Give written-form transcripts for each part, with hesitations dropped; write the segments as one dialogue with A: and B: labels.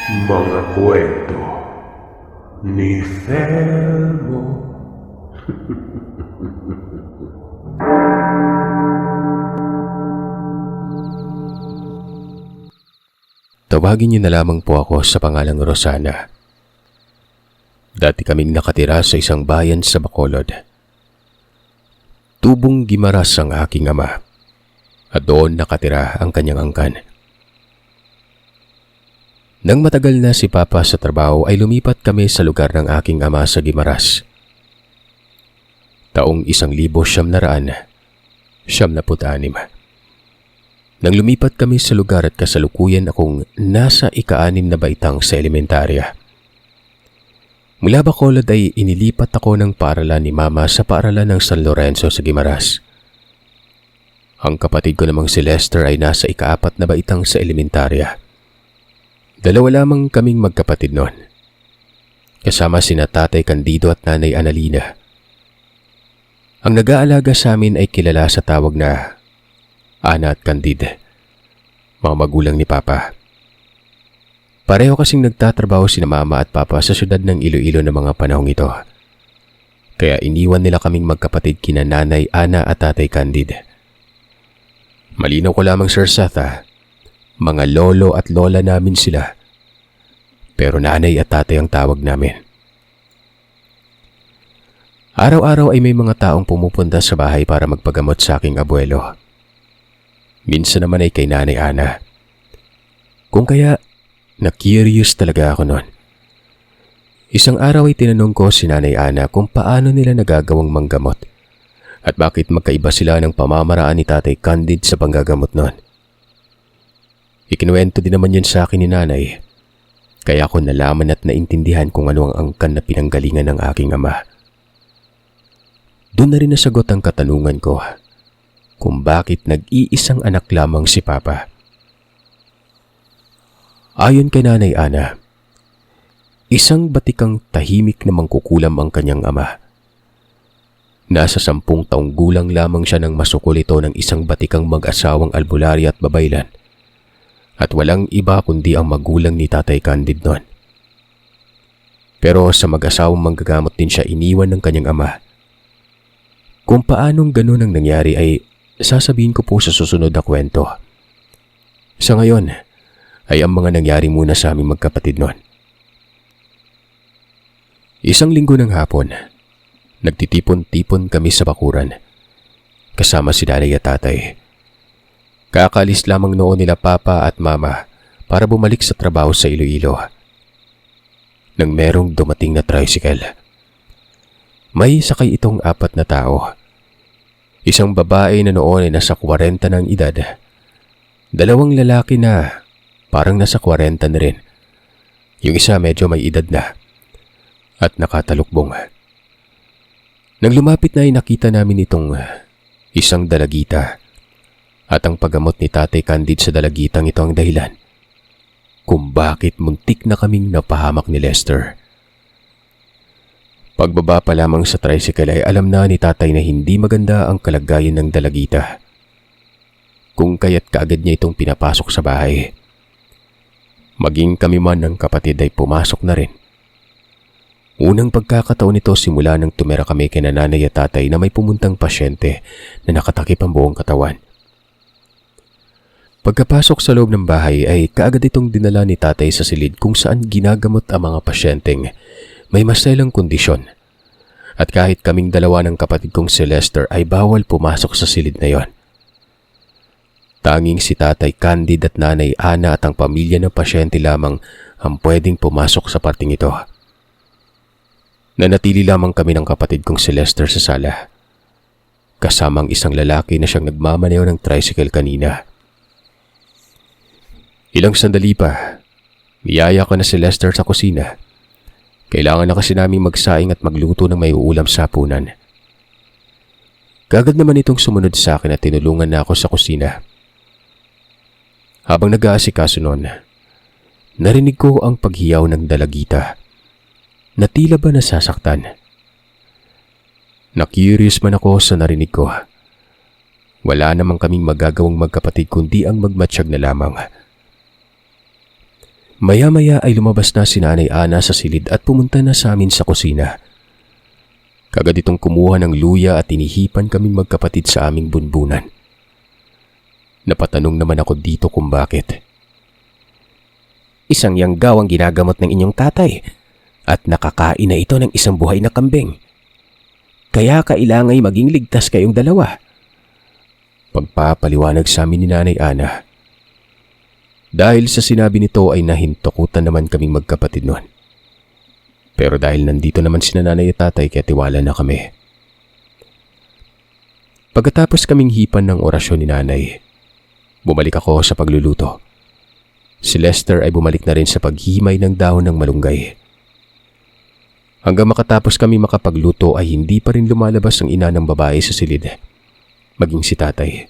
A: Mga kwento ni Felmo.
B: Tawagin niyo na lamang po ako sa pangalang Rosana. Dati kaming nakatira sa isang bayan sa Bacolod. Tubong Gimaras ang aking ama at doon nakatira ang kanyang angkan. Nang matagal na si Papa sa trabaho ay lumipat kami sa lugar ng aking ama sa Gimaras. Taong 1976. Nang lumipat kami sa lugar at kasalukuyan akong nasa ika-6 na baitang sa elementarya. Mula Bacolod ay inilipat ako ng paaralan ni Mama sa paaralan ng San Lorenzo sa Gimaras. Ang kapatid ko namang si Lester ay nasa ika-4 na baitang sa elementarya. Dalawa lamang kaming magkapatid noon. Kasama sina Tatay Candido at Nanay Analina. Ang nag-aalaga sa amin ay kilala sa tawag na Ana at Candide, mga magulang ni Papa. Pareho kasing nagtatrabaho sina Mama at Papa sa syudad ng Iloilo ng mga panahong ito. Kaya iniwan nila kaming magkapatid kina Nanay Ana at Tatay Candide. Malinaw ko lamang, Sir Seth, mga lolo at lola namin sila. Pero nanay at tatay ang tawag namin. Araw-araw ay may mga taong pumupunta sa bahay para magpagamot sa aking abuelo. Minsan naman ay kay Nanay Ana. Kung kaya, na-curious talaga ako noon. Isang araw ay tinanong ko si Nanay Ana kung paano nila nagagawang manggamot at bakit magkaiba sila ng pamamaraan ni Tatay Candid sa panggagamot noon. Ikinuwento din naman yun sa akin ni Nanay, kaya ako nalaman at naintindihan kung ano ang angkan na pinanggalingan ng aking ama. Doon na rin nasagot ang katanungan ko kung bakit nag-iisang anak lamang si Papa. Ayon kay Nanay Ana, isang batikang tahimik na mangkukulam ang kanyang ama. Nasa 10 taong gulang lamang siya nang masukol ito ng isang batikang mag-asawang albularya at babaylan. At walang iba kundi ang magulang ni Tatay Candid noon. Pero sa mag-asawang manggagamot din siya iniwan ng kanyang ama. Kung paanong ganun ang nangyari ay sasabihin ko po sa susunod na kwento. Sa ngayon ay ang mga nangyari muna sa aming magkapatid noon. Isang linggo ng hapon, nagtitipon-tipon kami sa bakuran. Kasama si Nanay at Tatay. Kakalis lamang noon nila Papa at Mama para bumalik sa trabaho sa Iloilo. Nang merong dumating na tricycle. May sakay itong 4 na tao. Isang babae na noon ay nasa 40 ng edad. 2 lalaki na parang nasa 40 na rin. Yung isa medyo may edad na at nakatalukbong. Nang lumapit na ay nakita namin itong isang dalagita. At ang paggamot ni Tatay Candid sa dalagitang ito ang dahilan kung bakit muntik na kaming napahamak ni Lester. Pagbaba pa lamang sa tricycle ay alam na ni Tatay na hindi maganda ang kalagayan ng dalagita. Kung kaya't kaagad niya itong pinapasok sa bahay. Maging kami man ng kapatid ay pumasok na rin. Unang pagkakataon nito simula nang tumira kami kina Nanay at Tatay na may pumuntang pasyente na nakatakip ang buong katawan. Pagkapasok sa loob ng bahay ay kaagad itong dinala ni Tatay sa silid kung saan ginagamot ang mga pasyenteng may maselang kondisyon. At kahit kaming dalawa ng kapatid kong si Lester ay bawal pumasok sa silid na yon. Tanging si Tatay Candid at Nanay Ana at ang pamilya ng pasyente lamang ang pwedeng pumasok sa parting ito. Nanatili lamang kami ng kapatid kong si Lester sa sala. Kasamang isang lalaki na siyang nagmamaneho ng tricycle kanina. Ilang sandali pa, niyaya ko na si Lester sa kusina. Kailangan na kasi namin magsaing at magluto ng may uulam sa hapunan. Kagad naman itong sumunod sa akin at tinulungan na ako sa kusina. Habang nag-aasikaso noon, narinig ko ang paghiyaw ng dalagita na tila ba nasasaktan. Na-curious man ako sa narinig ko. Wala namang kaming magagawang magkapatid kundi ang magmatsyag na lamang. Maya-maya ay lumabas na si Nanay Ana sa silid at pumunta na sa amin sa kusina. Kagad itong kumuha ng luya at tinihipan kaming magkapatid sa aming bunbunan. Napatanong naman ako dito kung bakit. Isang yanggaw ang ginagamot ng inyong tatay at nakakain na ito ng isang buhay na kambing. Kaya kailangan maging ligtas kayong dalawa. Pagpapaliwanag sa amin ni Nanay Ana. Dahil sa sinabi nito ay nahintukutan naman kaming magkapatid noon. Pero dahil nandito naman sina nanay at tatay kaya tiwala na kami. Pagkatapos kaming hipan ng orasyon ni nanay, bumalik ako sa pagluluto. Si Lester ay bumalik na rin sa paghimay ng dahon ng malunggay. Hanggang makatapos kami makapagluto ay hindi pa rin lumalabas ang ina ng babae sa silid, maging si tatay.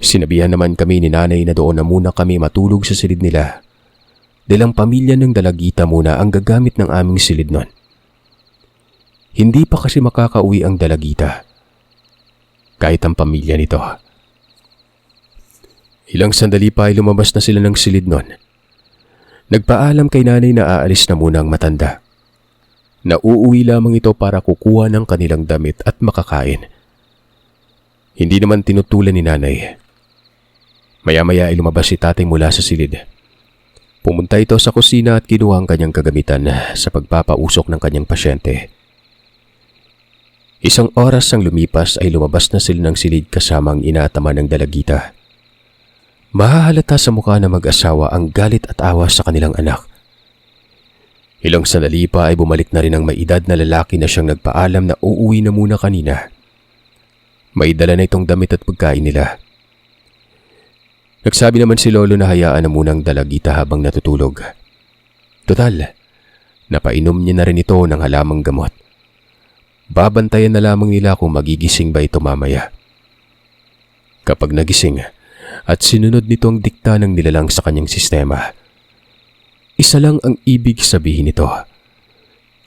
B: Sinabihan naman kami ni nanay na doon na muna kami matulog sa silid nila dahil ang pamilya ng dalagita muna ang gagamit ng aming silid nun. Hindi pa kasi makakauwi ang dalagita kahit ang pamilya nito. Ilang sandali pa ay lumabas na sila ng silid nun. Nagpaalam kay nanay na aalis na muna ang matanda. Nauuwi lamang ito para kukuha ng kanilang damit at makakain. Hindi naman tinutulan ni nanay. Maya-maya ay lumabas si tatay mula sa silid. Pumunta ito sa kusina at kinuha ang kanyang kagamitan sa pagpapausok ng kanyang pasyente. Isang oras ang lumipas ay lumabas na sila ng silid kasama ang inatama ng dalagita. Mahahalata sa mukha ng mag-asawa ang galit at awa sa kanilang anak. Ilang sandali pa ay bumalik na rin ang may edad na lalaki na siyang nagpaalam na uuwi na muna kanina. May dala na itong damit at pagkain nila. Nagsabi naman si Lolo na hayaan na munang dalagita habang natutulog. Total, napainom niya na rin ito ng halamang gamot. Babantayan na lamang nila kung magigising ba ito mamaya. Kapag nagising at sinunod nito ang dikta ng nilalang sa kanyang sistema, isa lang ang ibig sabihin nito.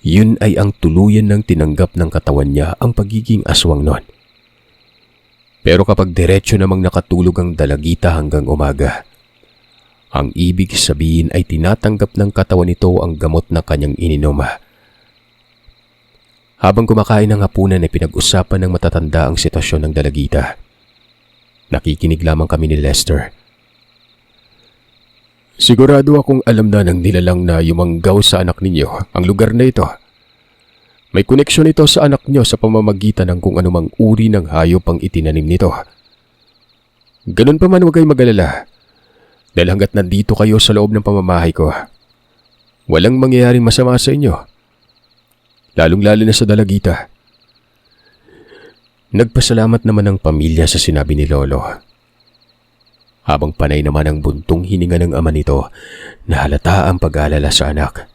B: Yun ay ang tuluyan ng tinanggap ng katawan niya ang pagiging aswang nun. Pero kapag diretsyo namang nakatulog ang dalagita hanggang umaga, ang ibig sabihin ay tinatanggap ng katawan nito ang gamot na kanyang ininom. Habang kumakain ng hapunan ay pinag-usapan ng matatanda ang sitwasyon ng dalagita. Nakikinig lamang kami ni Lester. Sigurado akong alam na ng nilalang na yumanggaw sa anak ninyo ang lugar na ito. May koneksyon ito sa anak nyo sa pamamagitan ng kung anumang uri ng hayop ang itinanim nito. Ganun pa man, huwag kayong mag-alala. Dahil hanggat nandito kayo sa loob ng pamamahay ko, walang mangyayaring masama sa inyo. Lalong-lalo na sa dalagita. Nagpasalamat naman ang pamilya sa sinabi ni Lolo. Habang panay naman ang buntong hininga ng ama nito na halata ang pag-aalala sa anak.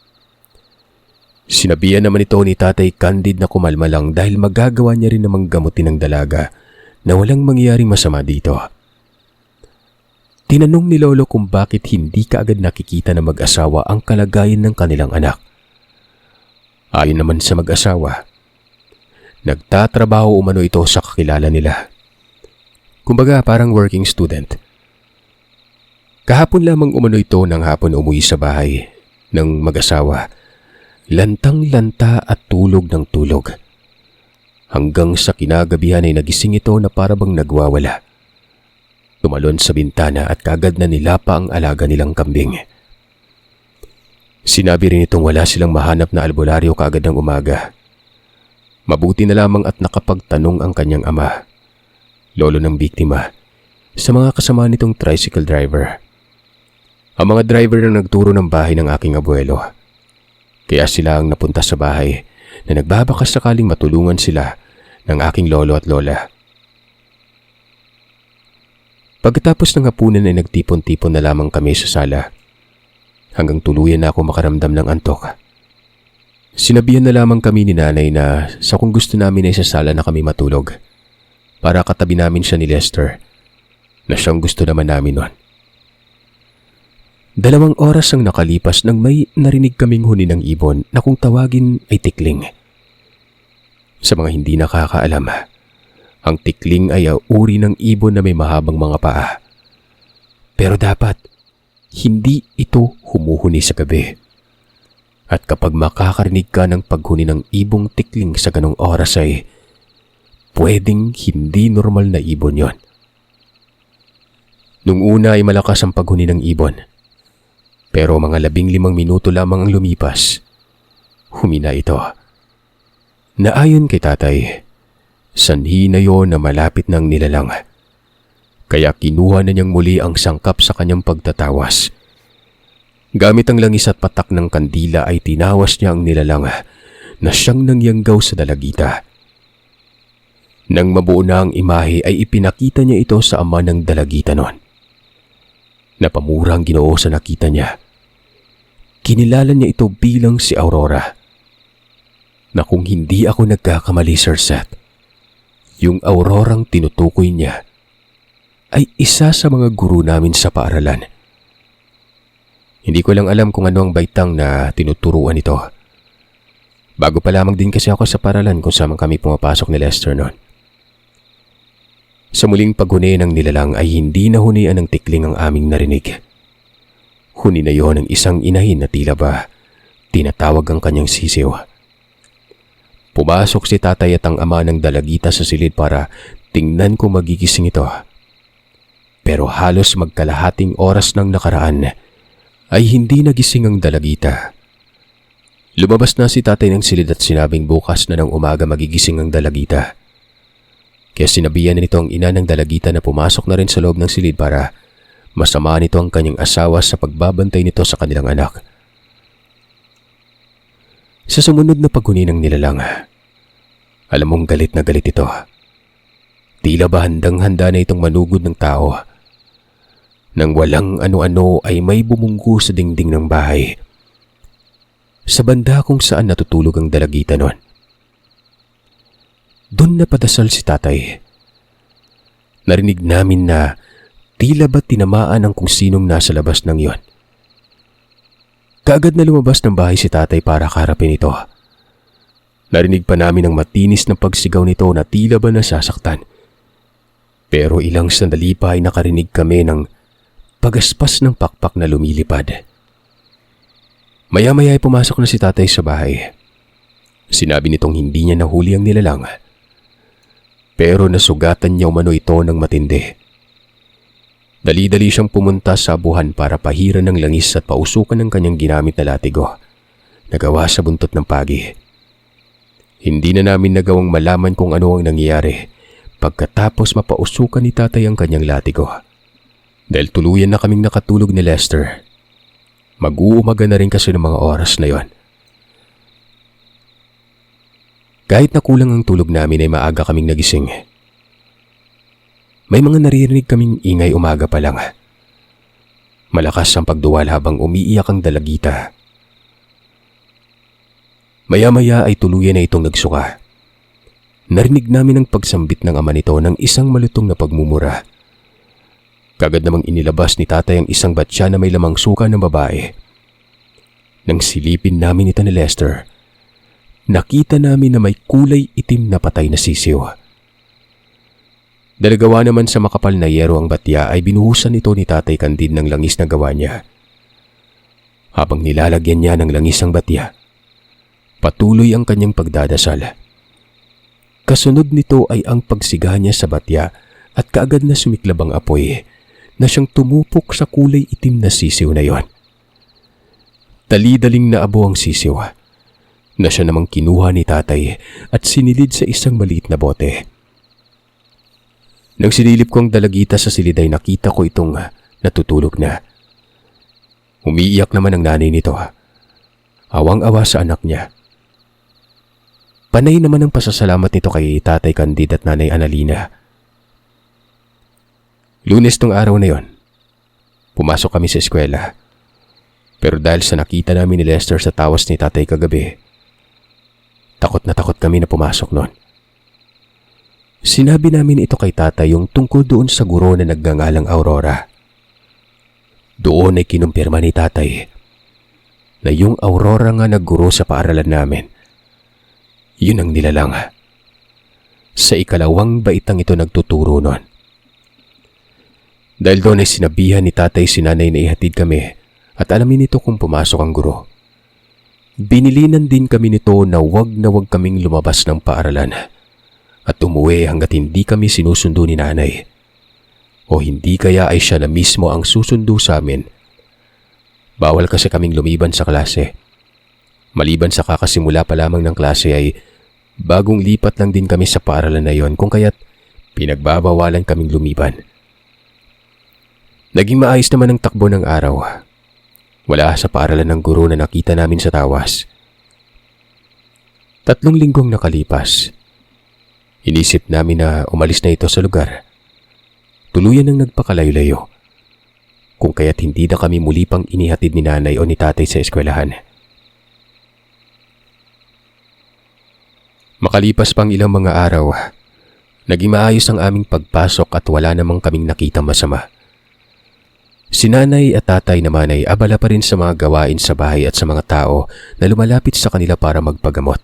B: Sinabihan naman ito ni Tatay Candid na kumalma lang dahil magagawa niya rin namang gamutin ng dalaga na walang mangyayaring masama dito. Tinanong ni Lolo kung bakit hindi kaagad nakikita ng mag-asawa ang kalagayan ng kanilang anak. Ayon naman sa mag-asawa, nagtatrabaho umano ito sa kakilala nila. Kumbaga parang working student. Kahapon lamang umano ito nang hapon umuwi sa bahay ng mag-asawa. Lantang-lanta at tulog ng tulog. Hanggang sa kinagabihan ay nagising ito na parabang nagwawala. Tumalon sa bintana at kagad na nilapa ang alaga nilang kambing. Sinabi rin itong wala silang mahanap na albularyo kaagad ng umaga. Mabuti na lamang at nakapagtanong ang kanyang ama, lolo ng biktima, sa mga kasama nitong tricycle driver. Ang mga driver na nagturo ng bahay ng aking abuelo. Kaya sila ang napunta sa bahay na nagbabakas sakaling matulungan sila ng aking lolo at lola. Pagkatapos ng hapunan ay nagtipon-tipon na lamang kami sa sala. Hanggang tuluyan na ako makaramdam ng antok. Sinabihan na lamang kami ni nanay na sa kung gusto namin ay sa sala na kami matulog. Para katabi namin siya ni Lester na siyang gusto naman namin nun. 2 oras ang nakalipas nang may narinig kaming huni ng ibon na kung tawagin ay tikling. Sa mga hindi nakakaalam, ang tikling ay uri ng ibon na may mahabang mga paa. Pero dapat, hindi ito humuhuni sa gabi. At kapag makakarinig ka ng paghuni ng ibong tikling sa ganong oras ay pwedeng hindi normal na ibon yon. Nung una ay malakas ang paghuni ng ibon. Pero mga 15 minuto lamang ang lumipas, humina ito. Naayon kay tatay, sanhi na yon na malapit ng nilalang. Kaya kinuha na niyang muli ang sangkap sa kanyang pagtatawas. Gamit ang langis at patak ng kandila ay tinawas niya ang nilalang na siyang nangyanggaw sa dalagita. Nang mabuo na ang imahe ay ipinakita niya ito sa ama ng dalagita noon. Napamura ang Ginoo sa nakita niya. Kinilala niya ito bilang si Aurora. Na kung hindi ako nagkakamali, Sir Seth, yung Aurorang tinutukoy niya ay isa sa mga guru namin sa paaralan. Hindi ko lang alam kung ano ang baitang na tinuturuan ito. Bago pa lamang din kasi ako sa paaralan kung saan kami pumapasok ni Lester noon. Sa muling paghuni ng nilalang ay hindi nahunian ng tikling ang aming narinig. Huni na yon ng isang inahin na tila ba tinatawag ang kanyang sisiw. Pumasok si tatay at ang ama ng dalagita sa silid para tingnan kung magigising ito. Pero halos magkalahating oras nang nakaraan ay hindi nagising ang dalagita. Lumabas na si tatay ng silid at sinabing bukas na ng umaga magigising ang dalagita. Kaya sinabihan na nito ang ina ng dalagita na pumasok na rin sa loob ng silid para masamaan nito ang kanyang asawa sa pagbabantay nito sa kanilang anak. Sa sumunod na paghuni ng nilalang, alam mong galit na galit ito. Tila ba handang-handa na itong manugod ng tao. Nang walang ano-ano ay may bumunggo sa dingding ng bahay. Sa banda kung saan natutulog ang dalagita noon. Doon napadasal si tatay. Narinig namin na tila ba tinamaan ang kung sinong nasa labas ng yon. Kaagad na lumabas ng bahay si tatay para karapin ito. Narinig pa namin ang matinis na pagsigaw nito na tila ba nasasaktan. Pero ilang sandali pa ay nakarinig kami ng pagaspas ng pakpak na lumilipad. Maya-maya ay pumasok na si tatay sa bahay. Sinabi nitong hindi niya nahuli ang nilalang. Pero nasugatan niya umano ito ng matindi. Dali-dali siyang pumunta sa abuhan para pahiran ng langis at pausukan ng kanyang ginamit na latigo. Nagawa sa buntot ng pagi. Hindi na namin nagawang malaman kung ano ang nangyayari pagkatapos mapausukan ni tatay ang kanyang latigo. Dahil tuluyan na kaming nakatulog ni Lester. Mag-uumaga na rin kasi ng mga oras na yon. Kahit na kulang ang tulog namin ay maaga kaming nagising. May mga naririnig kaming ingay umaga pa lang. Malakas ang pagduwal habang umiiyak ang dalagita. Maya-maya ay tuluyan na itong nagsuka. Narinig namin ang pagsambit ng ama nito ng isang malutong na pagmumura. Kagad namang inilabas ni tatay ang isang batya na may lamang suka ng babae. Nang silipin namin ito ni Lester, nakita namin na may kulay itim na patay na sisiw. Dalagawa naman sa makapal na yero ang batya ay binuhusan ito ni Tatay Candid ng langis na gawa niya. Habang nilalagyan niya ng langis ang batya, patuloy ang kanyang pagdadasal. Kasunod nito ay ang pagsiga niya sa batya at kaagad na sumiklab ang apoy na siyang tumupok sa kulay itim na sisiw na yon. Dali-daling naabo ang sisiw na siya namang kinuha ni tatay at sinilid sa isang maliit na bote. Nang sinilip ko ang dalagita sa silid ay nakita ko itong natutulog na. Umiiyak naman ang nanay nito. Awang-awa sa anak niya. Panay naman ang pasasalamat nito kay Tatay Candid at Nanay Analina. Lunes tong araw na yon. Pumasok kami sa eskwela. Pero dahil sa nakita namin ni Lester sa tawas ni tatay kagabi, takot na takot kami na pumasok noon. Sinabi namin ito kay tatay yung tungkol doon sa guro na nagngangalang Aurora. Doon ay kinumpirma ni tatay na yung Aurora nga nagguro sa paaralan namin, yun ang nilalang. Sa ikalawang baitang ito nagtuturo noon. Dahil doon ay sinabihan ni tatay si nanay na ihatid kami at alamin nito kung pumasok ang guro. Binilinan din kami nito na wag kaming lumabas ng paaralan at umuwi hanggat hindi kami sinusundo ni nanay. O hindi kaya ay siya na mismo ang susundo sa amin. Bawal kasi kaming lumiban sa klase. Maliban sa kakasimula pa lamang ng klase ay bagong lipat lang din kami sa paaralan na yon kung kaya't pinagbabawalan kaming lumiban. Naging maayos naman ang takbo ng araw. Wala sa paaralan ng guro na nakita namin sa tawas. 3 linggong nakalipas. Inisip namin na umalis na ito sa lugar. Tuluyan nang nagpakalayo-layo. Kung kaya't hindi na kami muli pang inihatid ni nanay o ni tatay sa eskwelahan. Makalipas pang ilang mga araw, naging maayos ang aming pagpasok at wala namang kaming nakitang masama. Si nanay at tatay naman ay abala pa rin sa mga gawain sa bahay at sa mga tao na lumalapit sa kanila para magpagamot.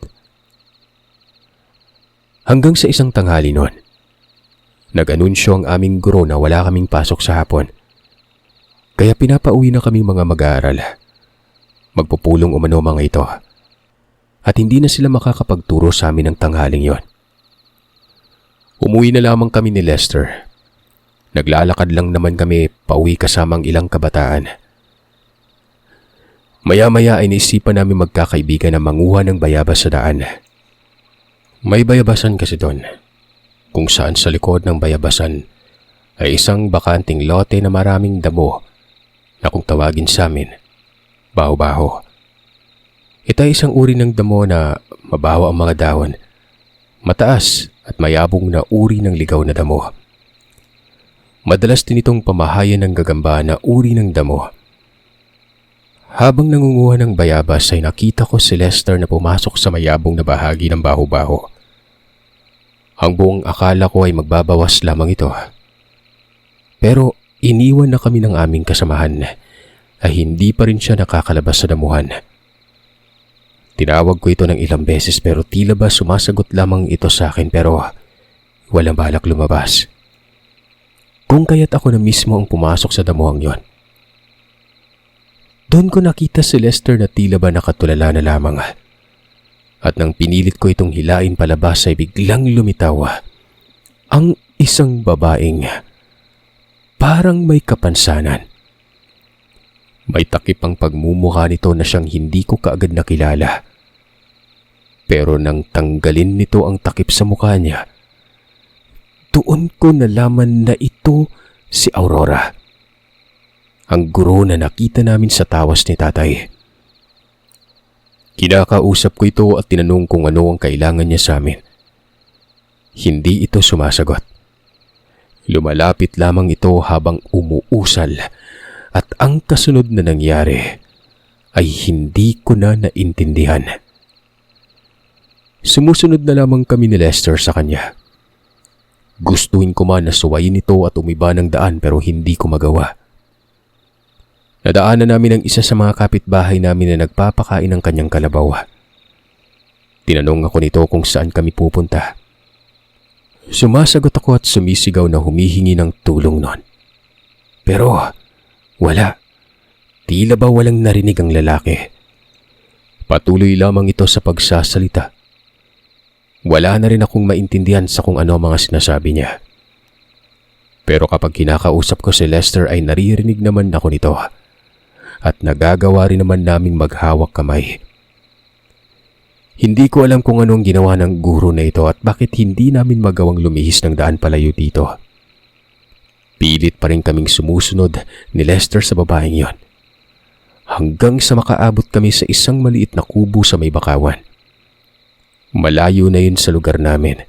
B: Hanggang sa isang tanghali noon, nag-anunsyo ang aming guro na wala kaming pasok sa hapon. Kaya pinapauwi na kaming mga mag-aaral. Magpupulong umano mga ito. At hindi na sila makakapagturo sa amin ng tanghaling yon. Umuwi na lamang kami ni Lester. Naglalakad lang naman kami pauwi kasamang ilang kabataan. Maya-maya ay naisipan namin magkakaibigan na manguha ng bayabas sa daan. May bayabasan kasi doon, kung saan sa likod ng bayabasan ay isang bakanting lote na maraming damo na kung tawagin sa amin, baho-baho. Ito ay isang uri ng damo na mabaho ang mga dahon, mataas at mayabong na uri ng ligaw na damo. Madalas din itong pamahayan ng gagamba na uri ng damo. Habang nangunguha ng bayabas ay nakita ko si Lester na pumasok sa mayabong na bahagi ng baho-baho. Ang buong akala ko ay magbabawas lamang ito. Pero iniwan na kami ng aming kasamahan ay hindi pa rin siya nakakalabas sa damuhan. Tinawag ko ito ng ilang beses pero tila ba sumasagot lamang ito sa akin pero walang balak lumabas. Kung kaya't ako na mismo ang pumasok sa damuhang yon. Doon ko nakita si Lester na tila ba nakatulala na lamang. At nang pinilit ko itong hilain palabas ay biglang lumitaw ang isang babaeng parang may kapansanan. May takip ang pagmumukha nito na siyang hindi ko kaagad nakilala. Pero nang tanggalin nito ang takip sa mukha niya, doon ko nalaman na ito si Aurora. Ang guro na nakita namin sa tawas ni tatay. Kinakausap ko ito at tinanong kung ano ang kailangan niya sa amin. Hindi ito sumasagot. Lumalapit lamang ito habang umuusal at ang kasunod na nangyari ay hindi ko na naintindihan. Sumusunod na lamang kami ni Lester sa kanya. Gustuin ko man na suwayin ito at umiba ng daan pero hindi ko magawa. Nadaanan namin ang isa sa mga kapitbahay namin na nagpapakain ng kanyang kalabaw. Tinanong ako nito kung saan kami pupunta. Sumasagot ako at sumisigaw na humihingi ng tulong noon. Pero wala. Tila ba walang narinig ang lalaki. Patuloy lamang ito sa pagsasalita. Wala na rin akong maintindihan sa kung ano mga sinasabi niya. Pero kapag kinakausap ko si Lester ay naririnig naman ako nito. At nagagawa rin naman naming maghawak kamay. Hindi ko alam kung anong ginawa ng guro na ito at bakit hindi namin magawang lumihis ng daan palayo dito. Pilit pa rin kaming sumusunod ni Lester sa babaeng yon. Hanggang sa makaabot kami sa isang maliit na kubo sa may bakawan. Malayo na yun sa lugar namin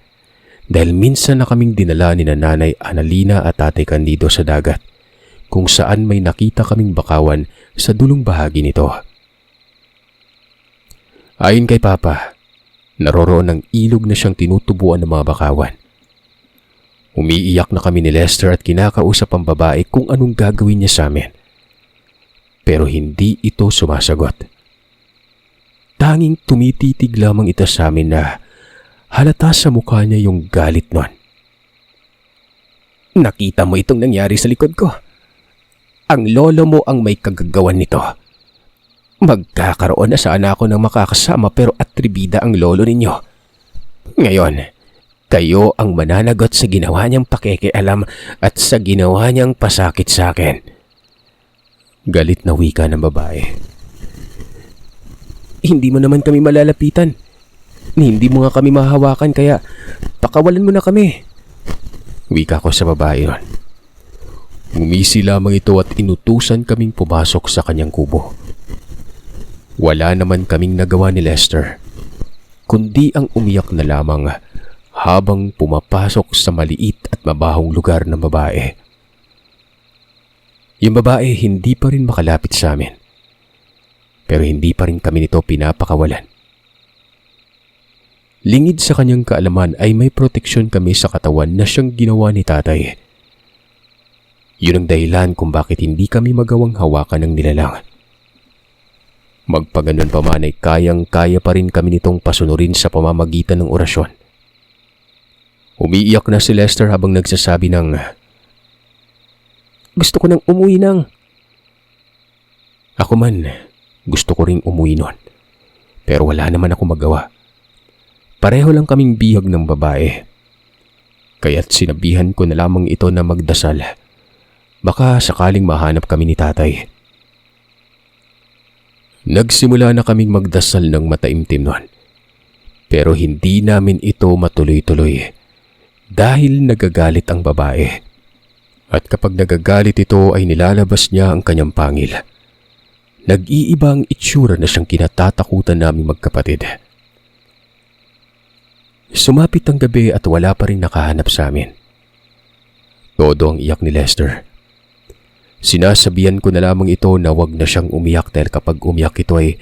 B: dahil minsan na kaming dinala ni Nanay Analina at Tatay Candido sa dagat kung saan may nakita kaming bakawan sa dulong bahagi nito. Ayon kay Papa, naroroon ng ilog na siyang tinutubuan ng mga bakawan. Umiiyak na kami ni Lester at kinakausap ang babae kung anong gagawin niya sa amin. Pero hindi ito sumasagot. Tanging tumititig lamang ito sa amin na halata sa mukha niya yung galit nun. Nakita mo itong nangyari sa likod ko. Ang lolo mo ang may kagagawan nito. Magkakaroon na sana ako ng makakasama pero atribida ang lolo ninyo. Ngayon, kayo ang mananagot sa ginawa niyang pakikialam at sa ginawa niyang pasakit sa akin. Galit na wika ng babae. Hindi mo naman kami malalapitan. Hindi mo nga kami mahawakan kaya pakawalan mo na kami. Wika ko sa babae yon. Ngumisi lamang ito at inutusan kaming pumasok sa kanyang kubo. Wala naman kaming nagawa ni Lester, kundi ang umiyak na lamang habang pumapasok sa maliit at mabahong lugar ng babae. Yung babae hindi pa rin makalapit sa amin, pero hindi pa rin kami nito pinapakawalan. Lingid sa kanyang kaalaman ay may proteksyon kami sa katawan na siyang ginawa ni tatay. Yun ang dahilan kung bakit hindi kami magawang hawakan ng nilalang. Magpaganon pa man ay kayang-kaya pa rin kami nitong pasunurin sa pamamagitan ng orasyon. Umiiyak na si Lester habang nagsasabi ng, "Gusto ko nang umuwi nang." Ako man, gusto ko ring umuwi nun. Pero wala naman ako magawa. Pareho lang kaming bihag ng babae. Kaya't sinabihan ko na lamang ito na magdasal. Baka sakaling mahanap kami ni tatay. Nagsimula na kaming magdasal ng mataimtim nun. Pero hindi namin ito matuloy-tuloy dahil nagagalit ang babae. At kapag nagagalit ito ay nilalabas niya ang kanyang pangil. Nag-iiba ang itsura na siyang kinatatakutan naming magkapatid. Sumapit ang gabi at wala pa rin nakahanap sa amin. Todo ang iyak ni Lester. Sinasabihan ko na lamang ito na wag na siyang umiyak dahil kapag umiyak ito ay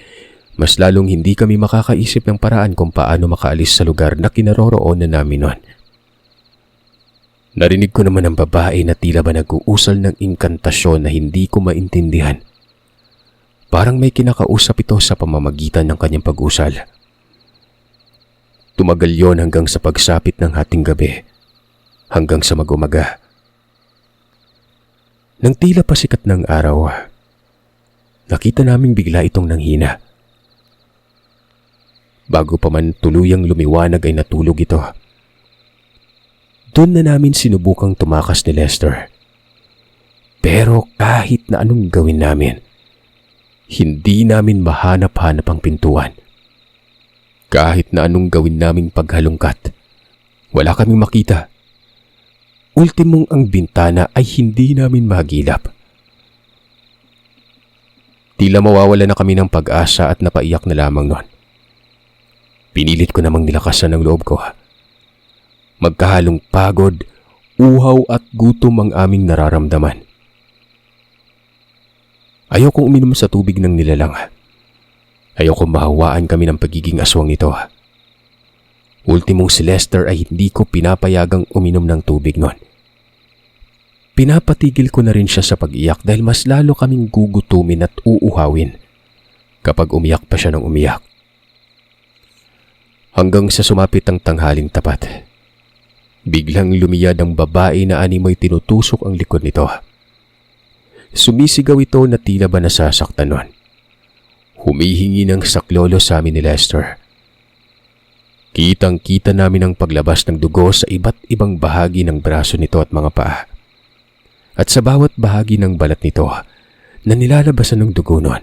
B: mas lalong hindi kami makakaisip ng paraan kung paano makaalis sa lugar na kinaroroonan namin noon. Narinig ko naman ang babae na tila ba nag-uusal ng inkantasyon na hindi ko maintindihan. Parang may kinakausap ito sa pamamagitan ng kanyang pag-usal. Tumagal yon hanggang sa pagsapit ng hating gabi, hanggang sa mag-umaga. Nang tila pasikat ng araw, nakita naming bigla itong nanghina. Bago pa man tuluyang lumiwanag ay natulog ito. Doon na namin sinubukang tumakas ni Lester. Pero kahit na anong gawin namin, hindi namin mahanap-hanap ang pintuan. Kahit na anong gawin naming paghalungkat, wala kaming makita. Ultimong ang bintana ay hindi namin mahagilap. Tila mawawala na kami ng pag-asa at napaiyak na lamang nun. Pinilit ko namang nilakasan ang loob ko. Magkahalong pagod, uhaw at gutom ang aming nararamdaman. Ayokong uminom sa tubig ng nilalang. Ayokong mahawaan kami ng pagiging aswang nito. Ultimong si Lester ay hindi ko pinapayagang uminom ng tubig nun. Pinapatigil ko na rin siya sa pag-iyak dahil mas lalo kaming gugutumin at uuhawin kapag umiyak pa siya ng umiyak. Hanggang sa sumapit ang tanghaling tapat, biglang lumiyad ang babae na animoy tinutusok ang likod nito. Sumisigaw ito na tila ba nasasaktan nun. Humihingi ng saklolo sa amin ni Lester. Kitang-kita namin ang paglabas ng dugo sa iba't ibang bahagi ng braso nito at mga paa. At sa bawat bahagi ng balat nito na nilalabasan ng dugo nun,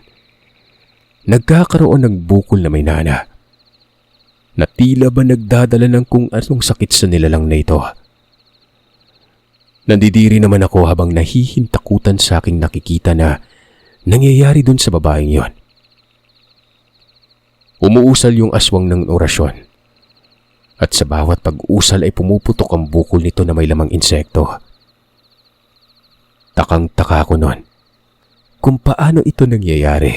B: nagkakaroon ng bukol na may nana na tila ba nagdadala ng kung anong sakit sa nilalang na ito. Nandidiri naman ako habang nahihintakutan sa aking nakikita na nangyayari dun sa babaeng yon. Umuusal yung aswang ng orasyon at sa bawat pag-usal ay pumuputok ang bukol nito na may lamang insekto. Takang-taka ko nun kung paano ito nangyayari.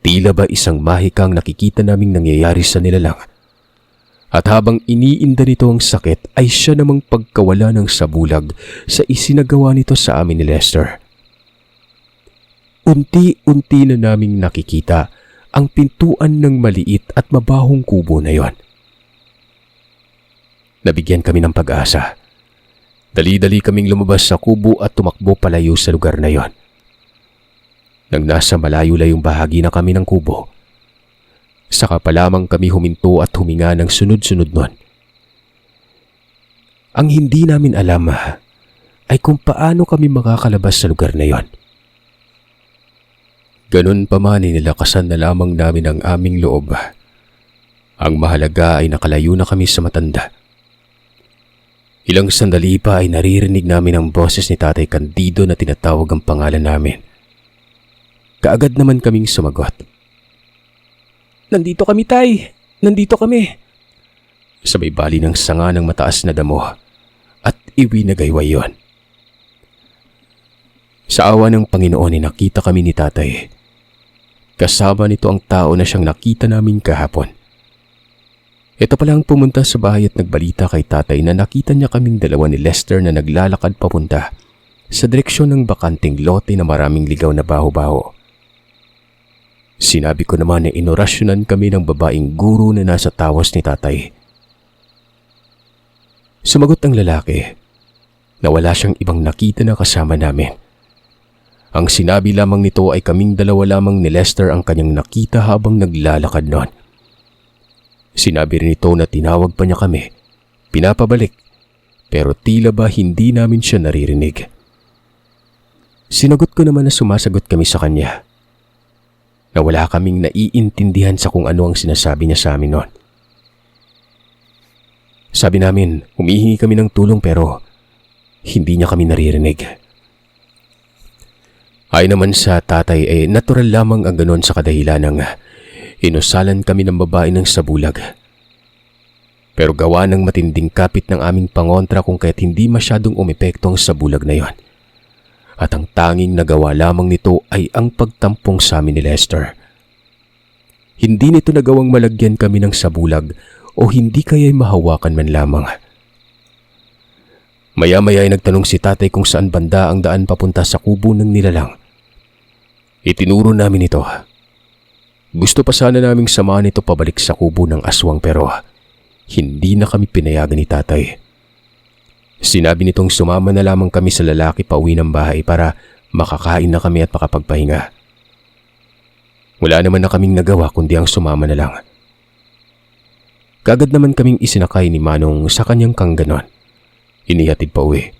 B: Tila ba isang mahikang nakikita naming nangyayari sa nilalang. At habang iniinda nito ang sakit ay siya namang pagkawala ng sabulag sa isinagawa nito sa amin ni Lester. Unti-unti na naming nakikita ang pintuan ng maliit at mabahong kubo na yon. Nabigyan kami ng pag-asa Dali-dali kaming lumabas sa kubo at tumakbo palayo sa lugar na yon. Nang nasa malayo-layong bahagi na kami ng kubo, saka pa lamang kami huminto at huminga ng sunod-sunod nun. Ang hindi namin alam ay kung paano kami makakalabas sa lugar na yon. Ganun pa man, inilakasan na lamang namin ang aming loob. Ang mahalaga ay nakalayo na kami sa matanda. Ilang sandali pa ay naririnig namin ang boses ni Tatay Candido na tinatawag ang pangalan namin. Kaagad naman kaming sumagot. "Nandito kami, Tay! Nandito kami!" Sabay bali ng sanga ng mataas na damo at iwinagayway yon. Sa awa ng Panginoon ay nakita kami ni Tatay. Kasama nito ang tao na siyang nakita namin kahapon. Ito pala ang pumunta sa bahay at nagbalita kay Tatay na nakita niya kaming dalawa ni Lester na naglalakad papunta sa direksyon ng bakanting lote na maraming ligaw na baho-baho. Sinabi ko naman na inorasyonan kami ng babaeng guro na nasa tawas ni Tatay. Sumagot ang lalaki na wala siyang ibang nakita na kasama namin. Ang sinabi lamang nito ay kaming dalawa lamang ni Lester ang kanyang nakita habang naglalakad noon. Sinabi rin ito na tinawag pa niya kami, pinapabalik, pero tila ba hindi namin siya naririnig. Sinagot ko naman na sumasagot kami sa kanya, na wala kaming naiintindihan sa kung ano ang sinasabi niya sa amin noon. Sabi namin, humihingi kami ng tulong pero hindi niya kami naririnig. Ay naman sa Tatay natural lamang ang ganon sa kadahilan ng inusalan kami ng babae ng sabulag. Pero gawa ng matinding kapit ng aming pangontra kung kaya't hindi masyadong umepekto ang sabulag na yon. At ang tanging nagawa lamang nito ay ang pagtampong sa amin ni Lester. Hindi nito nagawang malagyan kami ng sabulag o hindi kaya'y mahawakan man lamang. Maya-maya ay nagtanong si Tatay kung saan banda ang daan papunta sa kubo ng nilalang. Itinuro namin ito. Gusto pa sana naming samahan ito pabalik sa kubo ng aswang pero hindi na kami pinayagan ni Tatay. Sinabi nitong sumama na lamang kami sa lalaki pauwi ng bahay para makakain na kami at makapagpahinga. Wala naman na kaming nagawa kundi ang sumama na lang. Kagad naman kaming isinakay ni Manong sa kanyang kangganon. Inihatid pa uwi.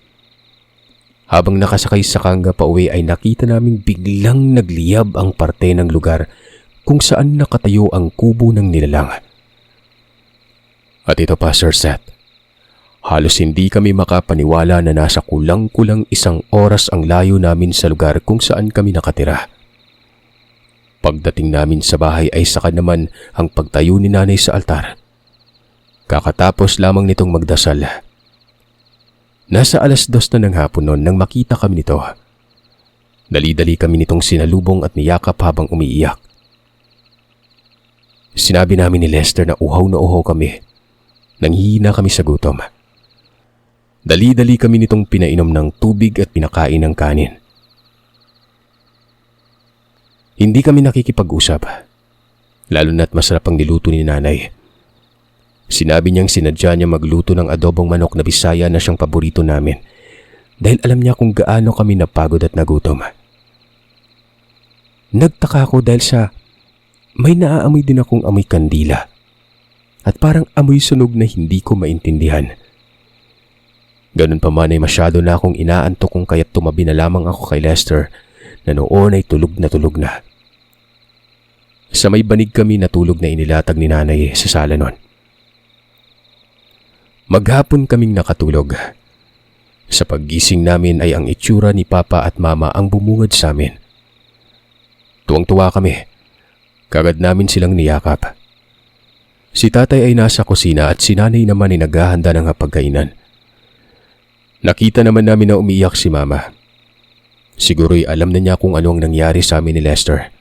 B: Habang nakasakay sa kangga pa uwi ay nakita naming biglang nagliyab ang parte ng lugar kung saan nakatayo ang kubo ng nilalang. At ito pa, Sir Seth, halos hindi kami makapaniwala na nasa kulang-kulang 1 oras ang layo namin sa lugar kung saan kami nakatira. Pagdating namin sa bahay ay saka naman ang pagtayo ni Nanay sa altar. Kakatapos lamang nitong magdasal. Nasa 2:00 na ng hapon noon nang makita kami nito. Dali-dali kami nitong sinalubong at niyakap habang umiiyak. Sinabi namin ni Lester na uhaw kami. Nanghihina kami sa gutom. Dali-dali kami nitong pinainom ng tubig at pinakain ng kanin. Hindi kami nakikipag-usap, lalo na't masarap ang niluto ni Nanay. Sinabi niyang sinadya niya magluto ng adobong manok na Bisaya na siyang paborito namin dahil alam niya kung gaano kami napagod at nagutom. Nagtaka ako dahil sa may naaamoy din akong amoy kandila at parang amoy sunog na hindi ko maintindihan. Ganun pa man ay masyado na akong inaantok kung kaya't tumabi na lamang ako kay Lester na noon ay tulog na. Sa may banig kami natulog na inilatag ni Nanay sa sala nun. Maghapon kaming nakatulog. Sa paggising namin ay ang itsura ni Papa at Mama ang bumungad sa amin. Tuwang-tuwa kami. Kagad namin silang niyakap. Si Tatay ay nasa kusina at si Nanay naman ay naghahanda ng hapagkainan. Nakita naman namin na umiiyak si Mama. Siguro'y alam na niya kung ano ang nangyari sa amin ni Lester.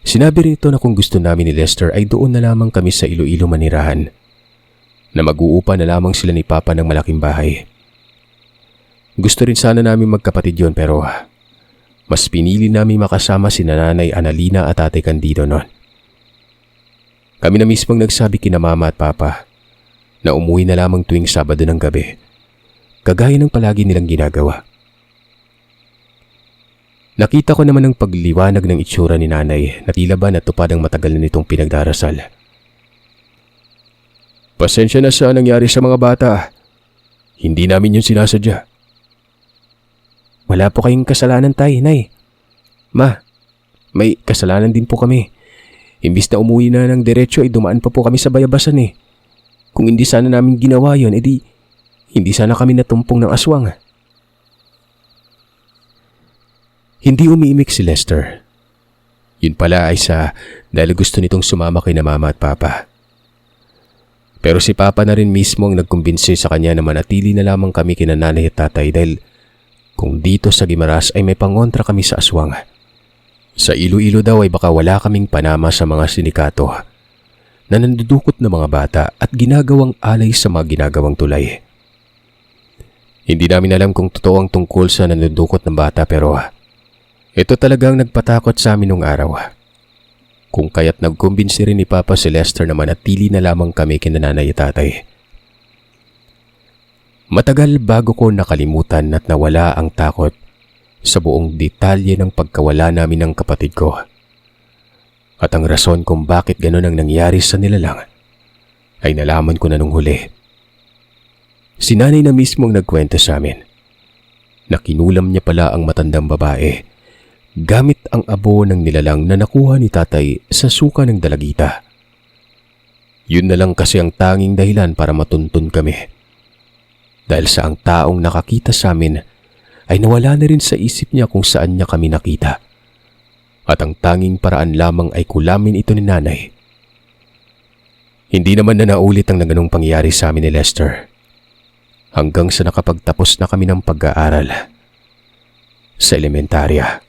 B: Sinabi rin ito na kung gusto namin ni Lester ay doon na lamang kami sa Iloilo manirahan. Na mag-uupa na lamang sila ni Papa ng malaking bahay. Gusto rin sana namin magkapatid yon pero mas pinili namin makasama si Nanay Analina at Tatay Candido noon. Kami na mismong nagsabi kina Mama at Papa na umuwi na lamang tuwing Sabado ng gabi kagaya ng palagi nilang ginagawa. Nakita ko naman ang pagliwanag ng itsura ni nanay na tila ba natupad ang matagal na nitong pinagdarasal. Pasensya na sa nangyari sa mga bata. Hindi namin yun sinasadya. Wala po kayong kasalanan, tay, nay. Ma, may kasalanan din po kami. Imbis na umuwi na ng diretsyo ay dumaan pa po kami sa bayabasan eh. Kung hindi sana namin ginawa yun, edi hindi sana kami natumpong ng aswang. Hindi umiimik si Lester. Yun pala ay dahil gusto nitong sumama kay na mama at papa. Pero si papa na rin mismo ang nagkumbinsi sa kanya na manatili na lamang kami kina nanay at tatay dahil kung dito sa Guimaras ay may pangontra kami sa aswang. Sa Iloilo daw ay baka wala kaming panama sa mga sindikato na nandudukot ng mga bata at ginagawang alay sa mga ginagawang tulay. Hindi namin alam kung totoo ang tungkol sa nandudukot ng bata pero ito talagang nagpatakot sa amin nung araw. Kung kaya't nagkumbinsi rin ni Papa si Lester na manatili na lamang kami kina nanay at tatay. Matagal bago ko nakalimutan at nawala ang takot sa buong detalye ng pagkawala namin ng kapatid ko. At ang rason kung bakit ganun ang nangyari sa nilalang ay nalaman ko na nung huli. Si nanay na mismo ang nagkwento sa amin na kinulam niya pala ang matandang babae gamit ang abo ng nilalang na nakuha ni tatay sa suka ng dalagita. Yun na lang kasi ang tanging dahilan para matuntun kami. Dahil sa ang taong nakakita sa amin ay nawala na rin sa isip niya kung saan niya kami nakita. At ang tanging paraan lamang ay kulamin ito ni nanay. Hindi naman na naulit ang ganung pangyayari sa amin ni Lester. Hanggang sa nakapagtapos na kami ng pag-aaral sa elementarya.